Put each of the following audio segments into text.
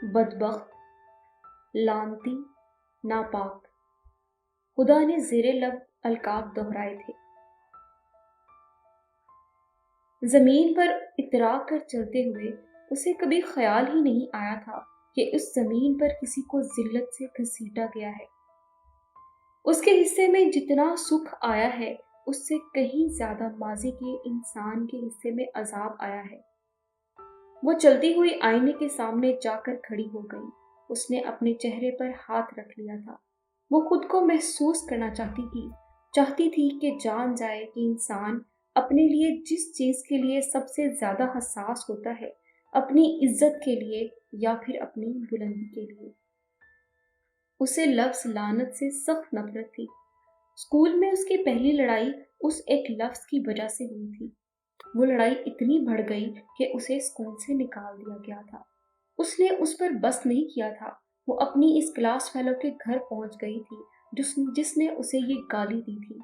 بدبخت، لعنتی، ناپاک۔ خدا نے زیر لب القاب دہرائے تھے۔ زمین پر اترا کر چلتے ہوئے اسے کبھی خیال ہی نہیں آیا تھا کہ اس زمین پر کسی کو ذلت سے گھسیٹا گیا ہے۔ اس کے حصے میں جتنا سکھ آیا ہے اس سے کہیں زیادہ ماضی کے انسان کے حصے میں عذاب آیا ہے۔ وہ چلتی ہوئی آئینے کے سامنے جا کر کھڑی ہو گئی۔ اس نے اپنے چہرے پر ہاتھ رکھ لیا تھا۔ وہ خود کو محسوس کرنا چاہتی تھی کہ جان جائے کہ انسان اپنے لیے جس چیز کے لیے سب سے زیادہ حساس ہوتا ہے، اپنی عزت کے لیے یا پھر اپنی بلندی کے لیے۔ اسے لفظ لعنت سے سخت نفرت تھی۔ اسکول میں اس کی پہلی لڑائی اس ایک لفظ کی وجہ سے ہوئی تھی۔ وہ لڑائی اتنی بڑھ گئی کہ اسے اسکول سے نکال دیا گیا تھا۔ اس نے اس پر بس نہیں کیا تھا۔ وہ اپنی اس کلاس فیلو کے گھر پہنچ گئی تھی جس نے اسے یہ گالی دی تھی۔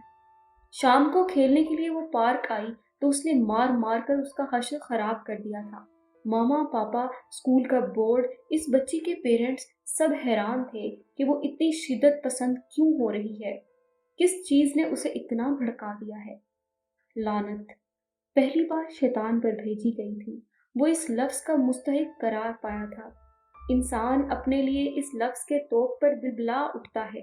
شام کو کھیلنے کے لیے وہ پارک آئی تو اس نے مار مار کر اس کا حشر خراب کر دیا تھا۔ ماما، پاپا، اسکول کا بورڈ، اس بچی کے پیرنٹس سب حیران تھے کہ وہ اتنی شدت پسند کیوں ہو رہی ہے۔ کس چیز نے اسے اتنا بھڑکا دیا ہے؟ لعنت پہلی بار شیطان پر بھیجی گئی تھی۔ وہ اس لفظ کا مستحق قرار پایا تھا۔ انسان اپنے لیے اس لفظ کے طوق پر بلبلا اٹھتا ہے۔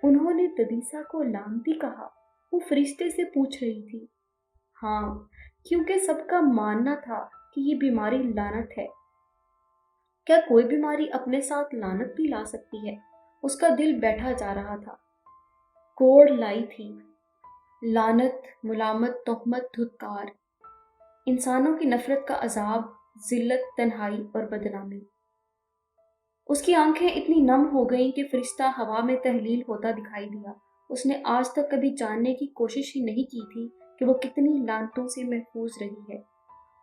انہوں نے دبیسا کو لعنتی کہا۔ وہ فرشتے سے پوچھ رہی تھی۔ ہاں، کیونکہ سب کا ماننا تھا کہ یہ بیماری لعنت ہے۔ کیا کوئی بیماری اپنے ساتھ لعنت بھی لا سکتی ہے؟ اس کا دل بیٹھا جا رہا تھا۔ کوڑ لائی تھی۔ لعنت، ملامت، تہمت، دھتکار، انسانوں کی نفرت کا عذاب، ذلت، تنہائی اور بدنامی۔ اس کی آنکھیں اتنی نم ہو گئیں کہ فرشتہ ہوا میں تحلیل ہوتا دکھائی دیا۔ اس نے آج تک کبھی جاننے کی کوشش ہی نہیں کی تھی کہ وہ کتنی لعنتوں سے محفوظ رہی ہے،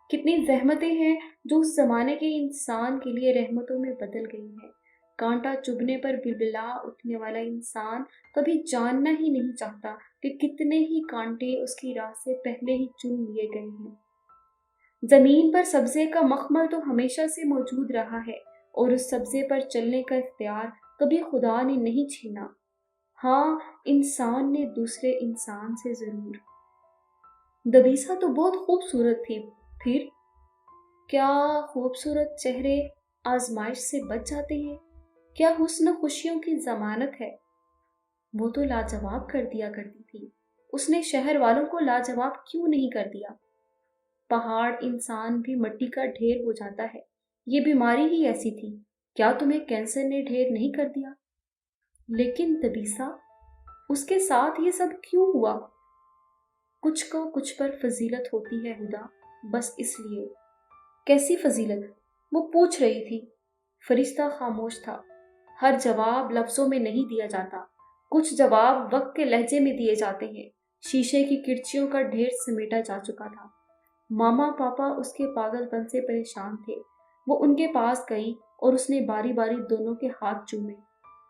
کتنی زحمتیں ہیں جو اس زمانے کے انسان کے لیے رحمتوں میں بدل گئی ہیں۔ کانٹا چبھنے پر بلبلا اٹھنے والا انسان کبھی جاننا ہی نہیں چاہتا کہ کتنے ہی کانٹے اس کی راہ سے پہلے ہی چن لیے گئے ہیں۔ زمین پر سبزے کا مخمل تو ہمیشہ سے موجود رہا ہے، اور اس سبزے پر چلنے کا اختیار کبھی خدا نے نہیں چھینا۔ ہاں، انسان نے دوسرے انسان سے ضرور۔ دبیسا تو بہت خوبصورت تھی۔ پھر کیا خوبصورت چہرے آزمائش سے بچ جاتے ہیں؟ کیا حسن خوشیوں کی ضمانت ہے؟ وہ تو لاجواب کر دیا کرتی تھی۔ اس نے شہر والوں کو لاجواب کیوں نہیں کر دیا؟ پہاڑ انسان بھی مٹی کا ڈھیر ہو جاتا ہے۔ یہ بیماری ہی ایسی تھی۔ کیا تمہیں کینسر نے ڈھیر نہیں کر دیا؟ لیکن دبیسا، اس کے ساتھ یہ سب کیوں ہوا؟ کچھ کو کچھ پر فضیلت ہوتی ہے ہدا، بس اس لیے۔ کیسی فضیلت؟ وہ پوچھ رہی تھی۔ فرشتہ خاموش تھا۔ ہر جواب لفظوں میں نہیں دیا جاتا، کچھ جواب وقت کے لہجے میں دیے جاتے ہیں۔ شیشے کی کرچیوں کا ڈھیر سمیٹا جا چکا تھا۔ ماما پاپا اس کے پاگل پن سے پریشان تھے۔ وہ ان کے پاس گئی اور اس نے باری باری دونوں کے ہاتھ چومے۔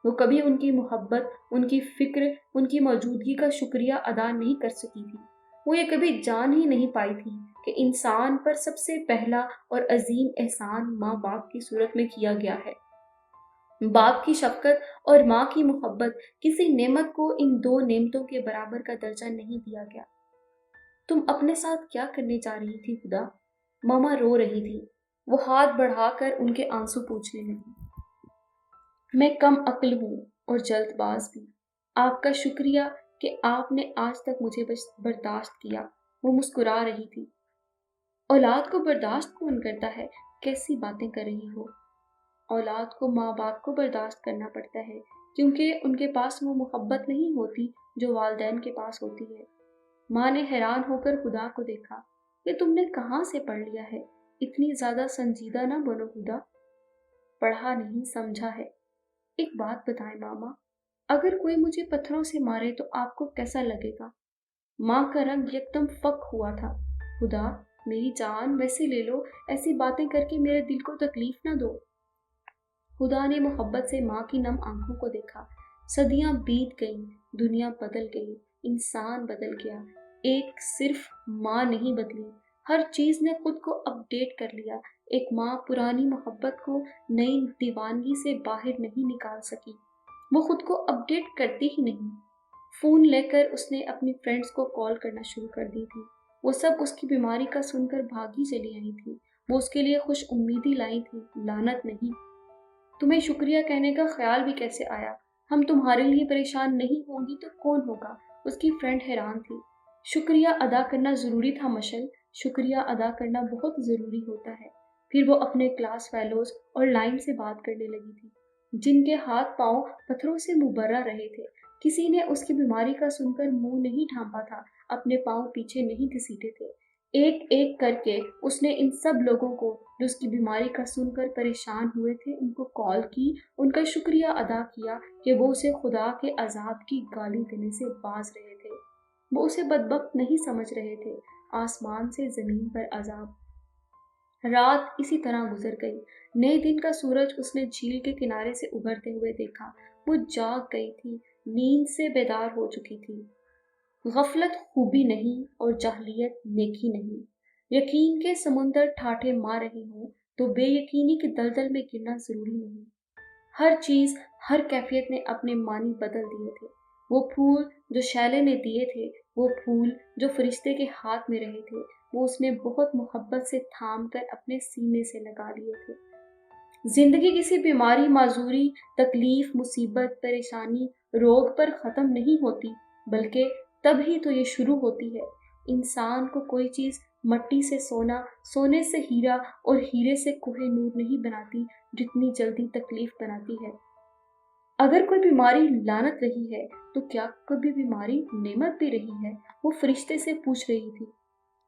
وہ کبھی ان کی محبت، ان کی فکر، ان کی موجودگی کا شکریہ ادا نہیں کر سکی تھی۔ وہ یہ کبھی جان ہی نہیں پائی تھی کہ انسان پر سب سے پہلا اور عظیم احسان ماں باپ کی صورت میں کیا گیا ہے۔ باپ کی شفقت اور ماں کی محبت، کسی نعمت کو ان دو نعمتوں کے برابر کا درجہ نہیں دیا گیا۔ تم اپنے ساتھ کیا کرنے جا رہی تھی خدا؟ ماما رو رہی تھی۔ وہ ہاتھ بڑھا کر ان کے آنسو پوچھنے لگی۔ میں کم عقل ہوں اور جلد باز بھی۔ آپ کا شکریہ کہ آپ نے آج تک مجھے برداشت کیا۔ وہ مسکرا رہی تھی۔ اولاد کو برداشت کون کرتا ہے؟ کیسی باتیں کر رہی ہو؟ اولاد کو ماں باپ کو برداشت کرنا پڑتا ہے، کیونکہ ان کے پاس وہ محبت نہیں ہوتی جو والدین کے پاس ہوتی ہے۔ ماں نے حیران ہو کر خدا کو دیکھا۔ یہ تم نے کہاں سے پڑھ لیا ہے؟ اتنی زیادہ سنجیدہ نہ بنو خدا۔ پڑھا نہیں، سمجھا ہے۔ ایک بات بتائیں ماما، اگر کوئی مجھے پتھروں سے مارے تو آپ کو کیسا لگے گا؟ ماں کا رنگ یکدم فک ہوا تھا۔ خدا، میری جان ویسے لے لو، ایسی باتیں کر کے میرے دل کو تکلیف نہ دو۔ خدا نے محبت سے ماں کی نم آنکھوں کو دیکھا۔ صدیاں بیت گئیں، دنیا بدل گئی، انسان بدل گیا، ایک صرف ماں نہیں بدلی، हर चीज ने खुद को अपडेट कर लिया। एक माँ पुरानी मोहब्बत को नई दीवानगी से बाहर नहीं निकाल सकी। वो खुद को अपडेट करती ही नहीं। फोन लेकर उसने अपनी फ्रेंड्स को कॉल करना शुरू कर दी थी। वो सब उसकी बीमारी का सुनकर भागी चली आई थी। वो उसके लिए खुश उम्मीदी लाई थी, लानत नहीं। तुम्हें शुक्रिया कहने का ख्याल भी कैसे आया? हम तुम्हारे लिए परेशान नहीं होंगी तो कौन होगा? उसकी फ्रेंड हैरान थी। शुक्रिया अदा करना जरूरी था मशल, शुक्रिया अदा करना बहुत जरूरी होता है। फिर वो अपने क्लास फेलोज और लाइन से बात करने लगी थी, जिनके हाथ पांव पत्थरों से मुबर्रा रहे थे। किसी ने उसकी बीमारी का सुनकर मुंह नहीं ढांपा था, अपने पांव पीछे नहीं घसीटे थे। एक एक करके उसने इन सब लोगों को जो उसकी बीमारी का सुनकर परेशान हुए थे उनको कॉल की, उनका शुक्रिया अदा किया कि वो उसे खुदा के अजाब की गाली देने से बाज रहे थे। वो उसे बदबख्त नहीं समझ रहे थे। आसमान से जमीन पर अजाब। रात इसी तरह गुजर गई। नए दिन का सूरज उसने झील के किनारे से उभरते हुए देखा। वो जाग गई थी, नींद से बेदार हो चुकी थी। गफलत खूबी नहीं और जाहलियत नेकी नहीं। यकीन के समुंदर ठाठे मार रहे हों तो बेयकीनी के दलदल में गिरना जरूरी नहीं। हर चीज, हर कैफियत ने अपने मानी बदल दिए थे। वो फूल जो शैले ने दिए थे, वो फूल जो फरिश्ते के हाथ में रहे थे, वो उसने बहुत मोहब्बत से थाम कर अपने सीने से लगा लिए थे। जिंदगी किसी बीमारी, माजूरी, तकलीफ, मुसीबत, परेशानी, रोग पर खत्म नहीं होती, बल्कि तभी तो ये शुरू होती है। इंसान को कोई चीज मट्टी से सोना, सोने से हीरा और हीरे से कोहे नूर नहीं बनाती जितनी जल्दी तकलीफ बनाती है। अगर कोई बीमारी लानत रही है तो क्या कभी बीमारी नेमत भी रही है? वो फरिश्ते से पूछ रही थी।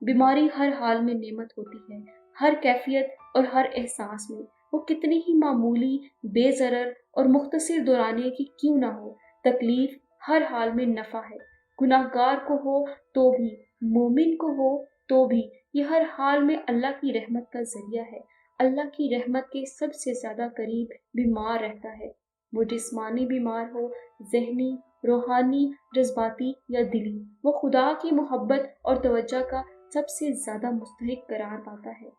बीमारी हर हाल में नेमत होती है, हर कैफियत और हर एहसास में। वो कितनी ही मामूली, बेजरर और मुख्तसर दौरानिए की क्यों ना हो, तकलीफ हर हाल में नफा है। गुनाहगार को हो तो भी, मोमिन को हो तो भी, ये हर हाल में अल्लाह की रहमत का जरिया है। अल्लाह की रहमत के सबसे ज्यादा करीब बीमार रहता है। वो जिस्मानी बीमार हो, जहनी, रूहानी, जज्बाती या दिली, वो खुदा की मोहब्बत और तवज्जो का सबसे ज्यादा मुस्तहिक करार पाता है।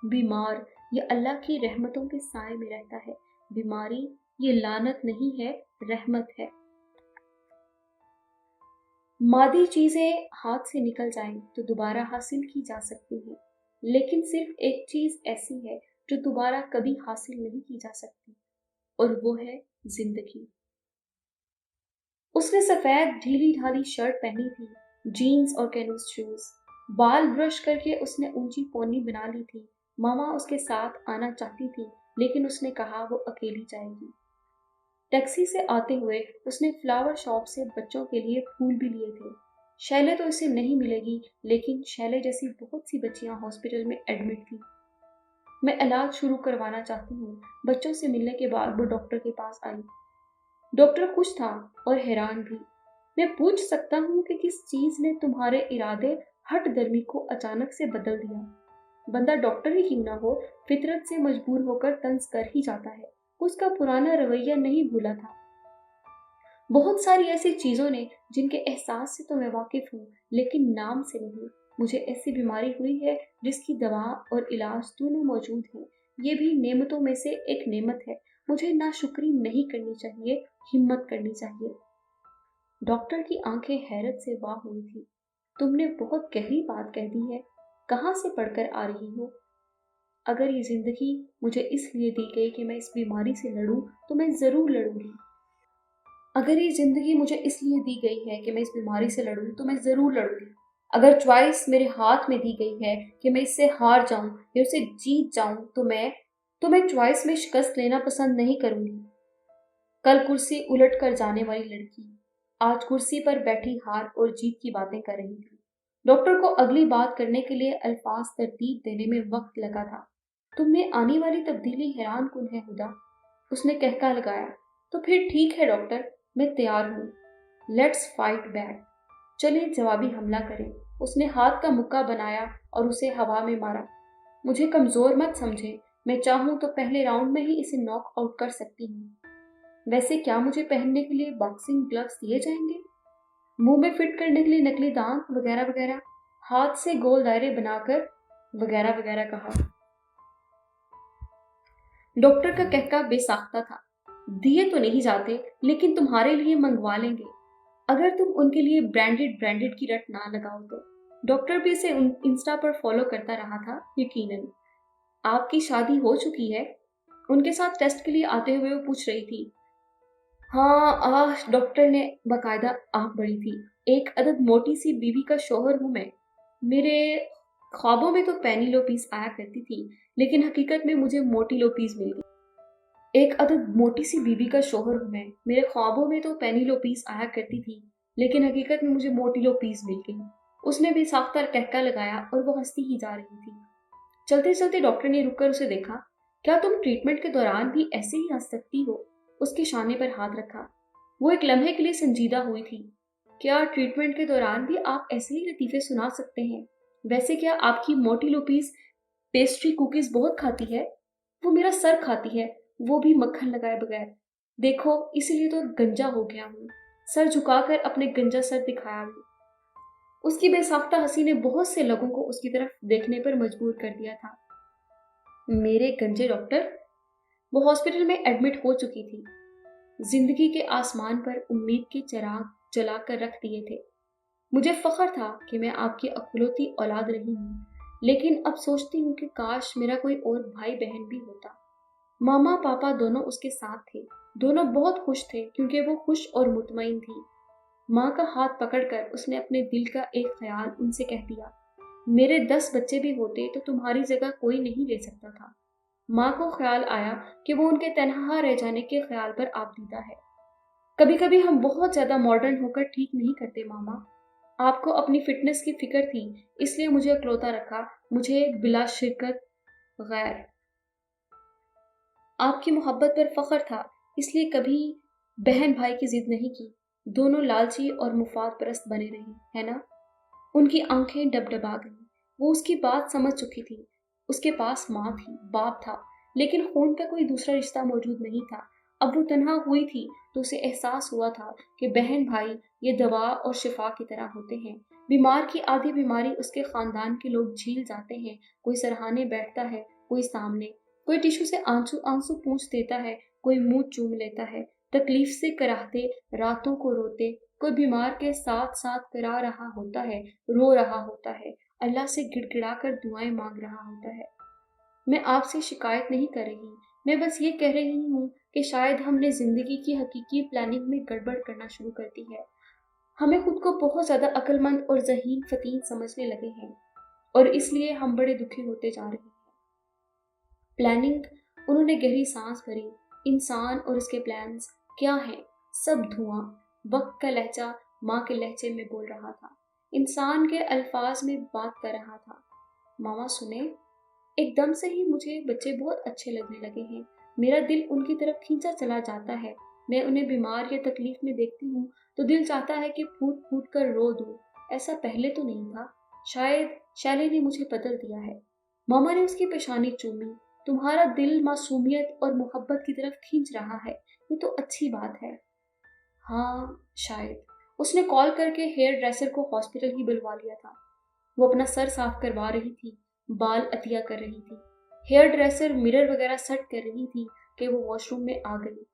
बीमार ये अल्लाह की रहमतों के साए में रहता है। बीमारी ये लानत नहीं है, रहमत है। मादी चीजें हाथ से निकल जाएं तो दोबारा हासिल की जा सकती हैं, लेकिन सिर्फ एक चीज ऐसी है जो दोबारा कभी हासिल नहीं की जा सकती, और वो है जिंदगी। उसने सफेद ढीली ढाली शर्ट पहनी थी, जीन्स और कैनूस शूज। बाल ब्रश करके उसने ऊंची पोनी बना ली थी। मामा उसके साथ आना चाहती थी, लेकिन उसने कहा वो अकेली जाएगी। टैक्सी से आते हुए उसने फ्लावर शॉप से बच्चों के लिए फूल भी लिए थे। शैले तो इसे नहीं मिलेगी, लेकिन शैले जैसी बहुत सी बच्चियां हॉस्पिटल में एडमिट थी। मैं इलाज शुरू करवाना चाहती हूँ। बच्चों से मिलने के बाद वो डॉक्टर के पास आई। डॉक्टर खुश था और हैरान भी। मैं पूछ सकता हूँ कि किस चीज ने तुम्हारे इरादे हट दर्मी को अचानक से बदल दिया? बंदा डॉक्टर ही क्यों ना हो, फितरत से मजबूर होकर तंज कर ही जाता है। उसका पुराना रवैया नहीं भूला था। बहुत सारी ऐसी चीजों ने जिनके एहसास से तो मैं वाकिफ हूँ, लेकिन नाम से नहीं। मुझे ऐसी बीमारी हुई है जिसकी दवा और इलाज दोनों मौजूद हैं। ये भी नेमतों में से एक नेमत है। मुझे नाशुक्री नहीं करनी चाहिए, हिम्मत करनी चाहिए। डॉक्टर की आंखें हैरत से वाह हुई थी। तुमने बहुत गहरी बात कह दी है। कहाँ से पढ़कर आ रही हो? अगर ये जिंदगी मुझे इसलिए दी गई कि मैं इस बीमारी से लड़ूं, तो मैं जरूर लड़ूंगी। अगर ये जिंदगी मुझे इसलिए दी गई है कि मैं इस बीमारी से लड़ूं, तो मैं जरूर लड़ूंगी। अगर चॉइस मेरे हाथ में दी गई है कि मैं इससे हार जाऊं या उसे जीत जाऊं, तो मैं चॉइस में शिकस्त लेना पसंद नहीं करूंगी। कल कुर्सी उलट कर जाने वाली लड़की आज कुर्सी पर बैठी हार और जीत की बातें कर रही थी। डॉक्टर को अगली बात करने के लिए अल्फाज तरतीब देने में वक्त लगा था। तुम में आने वाली तब्दीली हैरान कुन है हुदा, उसने कहका लगाया। तो फिर ठीक है डॉक्टर, मैं तैयार हूँ। Let's fight back. चलें जवाबी हमला करें। उसने हाथ का मुक्का बनाया और उसे हवा में मारा। मुझे कमजोर मत समझे, मैं चाहूं तो पहले राउंड में ही इसे नॉक आउट कर सकती हूँ। वैसे क्या मुझे पहनने के लिए बॉक्सिंग ग्लव्स दिए जाएंगे? मुंह में फिट करने के लिए नकली दांत वगैरह वगैरह? हाथ से गोल दायरे बनाकर वगैरह वगैरह कहा। डॉक्टर का कहका बेसाख्ता था। दिए तो नहीं जाते, लेकिन तुम्हारे लिए मंगवा लेंगे, अगर तुम उनके लिए ब्रांडेड ब्रांडेड की रट ना लगाओ तो। डॉक्टर भी इसे इंस्टा पर फॉलो करता रहा था। यकीनन। आपकी शादी हो चुकी है? उनके साथ टेस्ट के लिए आते हुए वो पूछ रही थी। हाँ, डॉक्टर ने बाकायदा आंख बड़ी थी। एक अदद मोटी सी बीवी का शोहर हूं मैं। मेरे ख्वाबों में तो पैनी लोपीस आया करती थी, लेकिन हकीकत में मुझे मोटी लोपीस मिल गई। एक अदद मोटी सी बीवी का शोहर हूं मैं। मेरे ख्वाबों में तो पैनी लोपीस आया करती थी, लेकिन हकीकत में मुझे मोटी लोपीस मिल गई। उसने भी साख्ता टहका लगाया और वो हंसती ही जा रही थी। चलते चलते डॉक्टर ने रुककर उसे देखा। क्या तुम ट्रीटमेंट के दौरान भी ऐसे ही हंस सकती हो? उसके शाने पर हाथ रखा। वो एक लम्हे के लिए संजीदा हुई थी। क्या ट्रीटमेंट के दौरान भी आप ऐसे ही लतीफे सुना सकते हैं? वैसे क्या आपकी मोटी लुपीस पेस्ट्री कुकीज बहुत खाती है? वो मेरा सर खाती है, वो भी मक्खन लगाए बगैर। देखो, इसीलिए तो गंजा हो गया हूँ। सर झुकाकर अपने गंजा सर दिखाया भी। उसकी बेसाख्ता हंसी ने बहुत से लोगों को उसकी तरफ देखने पर मजबूर कर दिया था। मेरे गंजे डॉक्टर। वो हॉस्पिटल में एडमिट हो चुकी थी। जिंदगी के आसमान पर उम्मीद के चिराग जलाकर रख दिए थे। मुझे फख्र था कि मैं आपकी अकलौती औलाद रही हूँ, लेकिन अब सोचती हूँ कि काश मेरा कोई और भाई बहन भी होता। मामा पापा दोनों उसके साथ थे। दोनों बहुत खुश थे क्योंकि वो खुश और मुतमईन थी। माँ का हाथ पकड़कर उसने अपने दिल का एक ख्याल उनसे कह दिया। मेरे 10 बच्चे भी होते तो तुम्हारी जगह कोई नहीं ले सकता था। माँ को ख्याल आया कि वो उनके तन्हा रह जाने के ख्याल पर आपदीदा है। कभी कभी हम बहुत ज्यादा मॉडर्न होकर ठीक नहीं करते मामा। आपको अपनी फिटनेस की फिक्र थी, इसलिए मुझे अकलौता रखा, मुझे बिला शिरकत गैर। आपकी मोहब्बत पर फख्र था, इसलिए कभी बहन भाई की जिद नहीं की। दोनों लालची और मुफाद परस्त बने रहे, है ना? उनकी आंखें डबडबा गईं। वो उसकी बात समझ चुकी थी। उसके पास माँ थी, बाप था, लेकिन खून का कोई दूसरा रिश्ता मौजूद नहीं था। अब वो तन्हा हुई थी तो उसे एहसास हुआ था कि बहन भाई ये दवा और शिफा की तरह होते हैं। बीमार की आधी बीमारी उसके खानदान के लोग झील जाते हैं। कोई सराहने बैठता है, कोई सामने। कोई टिश्यू से आंसू आंसू पूंछ देता है, कोई मुंह चूम लेता है। तकलीफ से कराहते, रातों को रोते। कोई बीमार के साथ साथ करा रहा होता है, रो रहा होता है, अल्लाह से गिड़गिड़ा कर दुआएं मांग रहा होता है। मैं आपसे शिकायत नहीं कर रही, मैं बस ये कह रही हूँ कि शायद हमने जिंदगी की हकीकी प्लानिंग में गड़बड़ करना शुरू कर दी है। हमें खुद को बहुत ज्यादा अक्लमंद और ज़हीन फतीन समझने लगे हैं, और इसलिए हम बड़े दुखी होते जा रहे हैं। प्लानिंग। उन्होंने गहरी सांस भरी। इंसान और उसके प्लान्स क्या हैं? सब धुआं। वक्त का लहजा माँ के लहजे में बोल रहा था, इंसान के अल्फाज में बात कर रहा था। मामा सुने, एकदम से ही मुझे बच्चे बहुत अच्छे लगने लगे हैं। मेरा दिल उनकी तरफ खींचा चला जाता है। मैं उन्हें बीमार या तकलीफ में देखती हूँ तो दिल चाहता है कि फूट फूट कर रो दूं। ऐसा पहले तो नहीं था। शायद शैली ने मुझे बदल दिया है। मामा ने उसकी पेशानी चूमी। तुम्हारा दिल मासूमियत और मोहब्बत की तरफ खींच रहा है, ये तो अच्छी बात है। हाँ, शायद। उसने कॉल करके हेयर ड्रेसर को हॉस्पिटल ही बुलवा लिया था। वो अपना सर साफ करवा रही थी, बाल अतिया कर रही थी। हेयर ड्रेसर मिरर वगैरह सेट कर रही थी कि वो वॉशरूम में आ गई।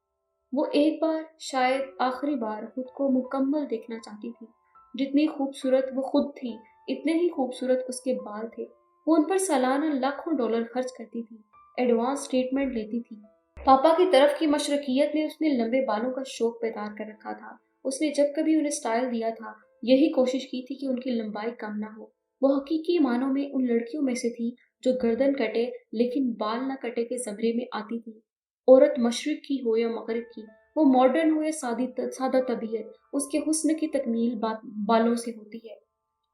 वो एक बार, शायद आखिरी बार, खुद को मुकम्मल देखना चाहती थी। जितनी खूबसूरत वो खुद थी, इतने ही खूबसूरत उसके बाल थे। वो उन पर सालाना लाखों डॉलर खर्च करती थी, एडवांस ट्रीटमेंट लेती थी। पापा की तरफ की मशरकियत ने उसने लंबे बालों का शौक पैदा कर रखा था। उसने जब कभी उन्हें स्टाइल दिया था, यही कोशिश की थी कि उनकी लंबाई कम ना हो। वो हकीकी मानों में उन लड़कियों में से थी जो गर्दन कटे लेकिन बाल न कटे के जमरे में आती थी। औरत मशरिक की हो या मगरिब की, वो मॉडर्न हो या सादा तबीयत, उसके हुस्न की तकमील बालों से होती है।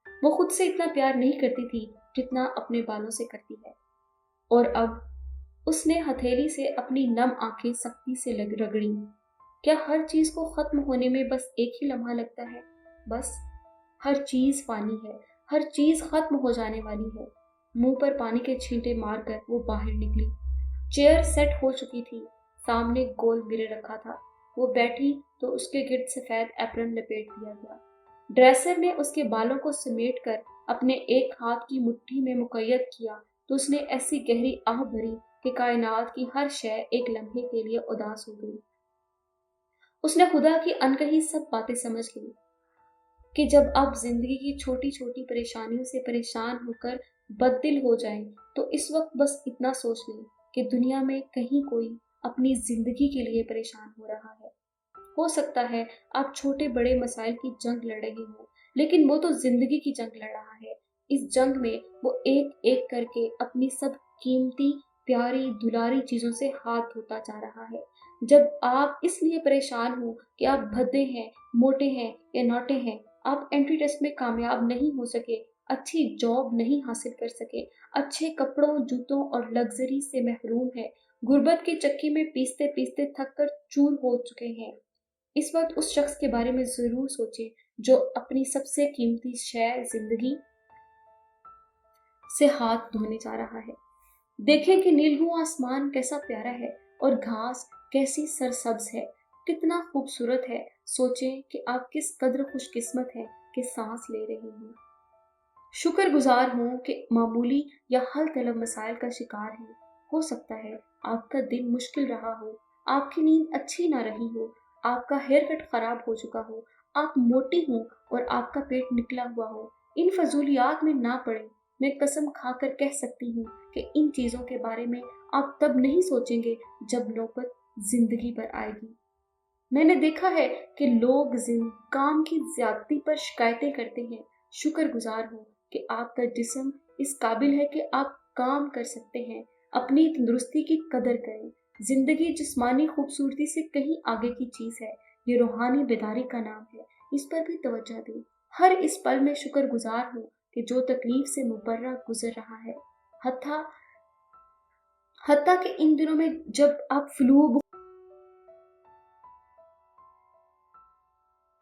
वो खुद से इतना प्यार नहीं करती थी जितना अपने बालों से करती है। और अब उसने हथेली से अपनी नम आंखें सख्ती से रगड़ी। क्या हर चीज को खत्म होने में बस एक ही लम्हा लगता है? बस। हर चीज फानी है, हर चीज खत्म हो जाने वाली है। मुंह पर पानी के छींटे मारकर वो बाहर निकली। चेयर सेट हो चुकी थी। सामने गोल मिरर रखा था। वो बैठी तो उसके गिर्द सफेद एप्रन लपेट दिया गया। ड्रेसर ने उसके बालों को समेट कर अपने एक हाथ की मुट्ठी में मुकय्यद किया तो उसने ऐसी गहरी आह भरी कि कायनात की हर शय एक लम्हे के लिए उदास हो गई। उसने खुदा की अनकही सब बातें समझ ली कि जब आप जिंदगी की छोटी छोटी परेशानियों से परेशान होकर बददिल हो जाएं, तो इस वक्त बस इतना सोच लें कि दुनिया में कहीं कोई अपनी जिंदगी के लिए परेशान हो रहा है। हो सकता है आप छोटे बड़े मसाइल की जंग लड़ रहे हो, लेकिन वो तो जिंदगी की जंग लड़ रहा है। इस जंग में वो एक एक करके अपनी सब कीमती प्यारी दुलारी चीजों से हाथ धोता जा रहा है। जब आप इसलिए परेशान हो कि आप भद्दे हैं, मोटे हैं या नौटे हैं, आप एंट्री टेस्ट में कामयाब नहीं हो सके, अच्छी जॉब नहीं हासिल कर सके, अच्छे कपड़ों जूतों और लग्जरी से महरूम है, गुर्बत के चक्की में पीसते पीसते थक कर चूर हो चुके हैं, इस वक्त उस शख्स के बारे में जरूर सोचें जो अपनी सबसे कीमती शय जिंदगी से हाथ धोने जा रहा है। देखें कि नीलू आसमान कैसा प्यारा है और घास कैसी सरसब्ज है, कितना खूबसूरत है। सोचें कि आप किस कद्र खुशकिस्मत हैं कि सांस ले रही हैं। शुक्रगुजार हों कि मामूली या हल तलब मसाइल का शिकार हैं। हो सकता है आपका दिन मुश्किल रहा हो, आपकी नींद अच्छी ना रही हो, आपका हेयर कट खराब हो चुका हो, आप मोटी हो और आपका पेट निकला हुआ हो। इन फजूलियात में ना पड़े। मैं कसम खाकर कह सकती हूँ कि इन चीज़ों के बारे में आप तब नहीं सोचेंगे जब नौबत जिंदगी पर आएगी। मैंने देखा है कि लोग काम की ज्यादती पर शिकायतें करते हैं। शुक्रगुजार हो कि आपका जिस्म इस काबिल है कि आप काम कर सकते हैं। अपनी तंदुरुस्ती की कदर करें। जिंदगी जिस्मानी खूबसूरती से कहीं आगे की चीज है। ये रूहानी बेदारी का नाम है। इस पर भी तवज्जो दें। हर इस पल में शुक्रगुजार हो कि जो तकलीफ से मुबर्रा गुजर रहा है। हत्ता हत्ता कि इन दिनों में जब आप फ्लू